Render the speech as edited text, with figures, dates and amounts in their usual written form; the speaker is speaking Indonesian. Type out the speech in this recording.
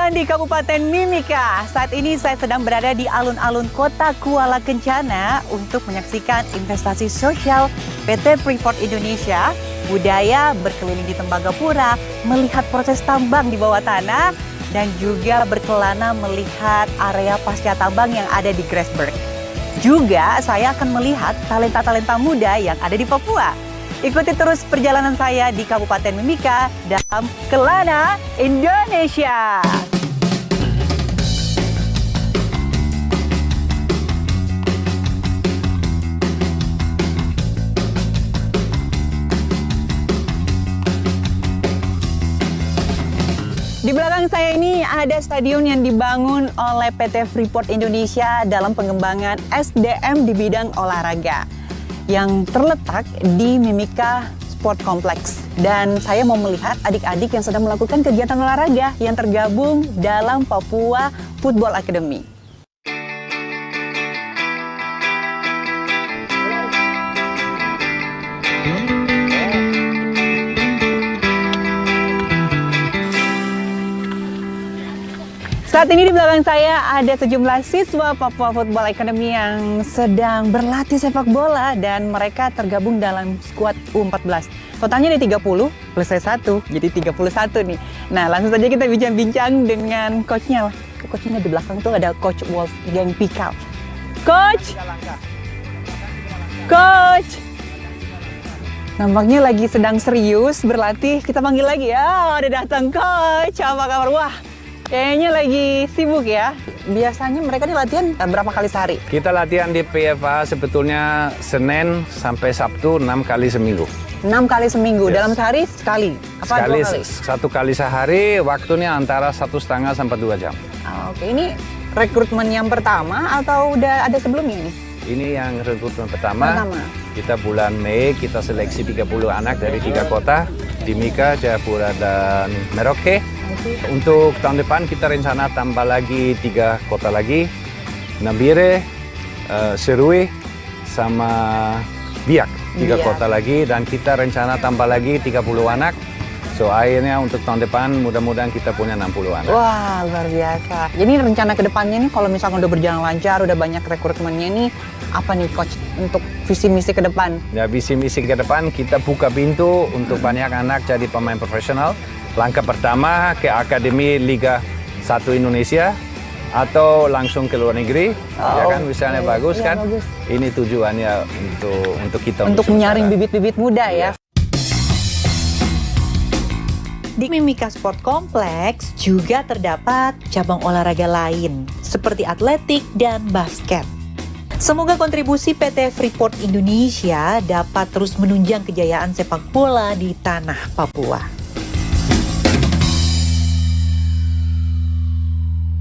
datang di Kabupaten Mimika. Saat ini saya sedang berada di alun-alun kota Kuala Kencana untuk menyaksikan investasi sosial PT Freeport Indonesia, budaya berkeliling di Tembagapura, melihat proses tambang di bawah tanah, dan juga berkelana melihat area pasca tambang yang ada di Grasberg. Juga saya akan melihat talenta-talenta muda yang ada di Papua. Ikuti terus perjalanan saya di Kabupaten Mimika dalam Kelana Indonesia. Di belakang saya ini ada stadion yang dibangun oleh PT Freeport Indonesia dalam pengembangan SDM di bidang olahraga yang terletak di Mimika Sport Complex. Dan saya mau melihat adik-adik yang sedang melakukan kegiatan olahraga yang tergabung dalam Papua Football Academy. Saat ini di belakang saya ada sejumlah siswa Papua Football Academy yang sedang berlatih sepak bola dan mereka tergabung dalam skuad U14. Totalnya ada 30 plus saya 1, jadi 31 nih. Nah, langsung saja kita bincang-bincang dengan coachnya. Coachnya di belakang tuh ada Coach Wolf Geng Pikal. Coach! Coach! Nampaknya lagi sedang serius berlatih. Kita panggil lagi ya. Udah datang Coach. Apa kabar? Wah, kayaknya lagi sibuk ya. Biasanya mereka nih latihan berapa kali sehari? Kita latihan di PFA sebetulnya Senin sampai Sabtu 6 kali seminggu. 6 kali seminggu, Yes. dalam sehari sekali? Apa Sekali, 2 kali? satu kali sehari, waktunya antara 1,5 sampai 2 jam. Oke, ini rekrutmen yang pertama atau udah ada sebelumnya ini? Ini yang rekrutmen pertama. Pertama. Kita bulan Mei, kita seleksi 30 anak dari 3 kota. Timika, Jayapura, dan Merauke. Untuk tahun depan kita rencana tambah lagi 3 kota lagi. Nabire, Serui, sama Biak. 3 Biak. kota lagi, dan kita rencana tambah lagi 30 anak. So akhirnya untuk tahun depan mudah-mudahan kita punya 60 anak. Wah, luar biasa. Jadi rencana ke depannya nih kalau misalkan udah berjalan lancar, udah banyak rekrutmennya nih, apa nih Coach untuk visi misi ke depan? Ya, visi misi ke depan kita buka pintu untuk banyak anak jadi pemain profesional. Langkah pertama ke Akademi Liga 1 Indonesia atau langsung ke luar negeri, ya kan, misalnya bagus iya, kan? bagus. Ini tujuannya untuk kita Untuk menyaring sementara. bibit-bibit muda ya. Iya. Di Mimika Sport Complex juga terdapat cabang olahraga lain seperti atletik dan basket. Semoga kontribusi PT Freeport Indonesia dapat terus menunjang kejayaan sepak bola di tanah Papua.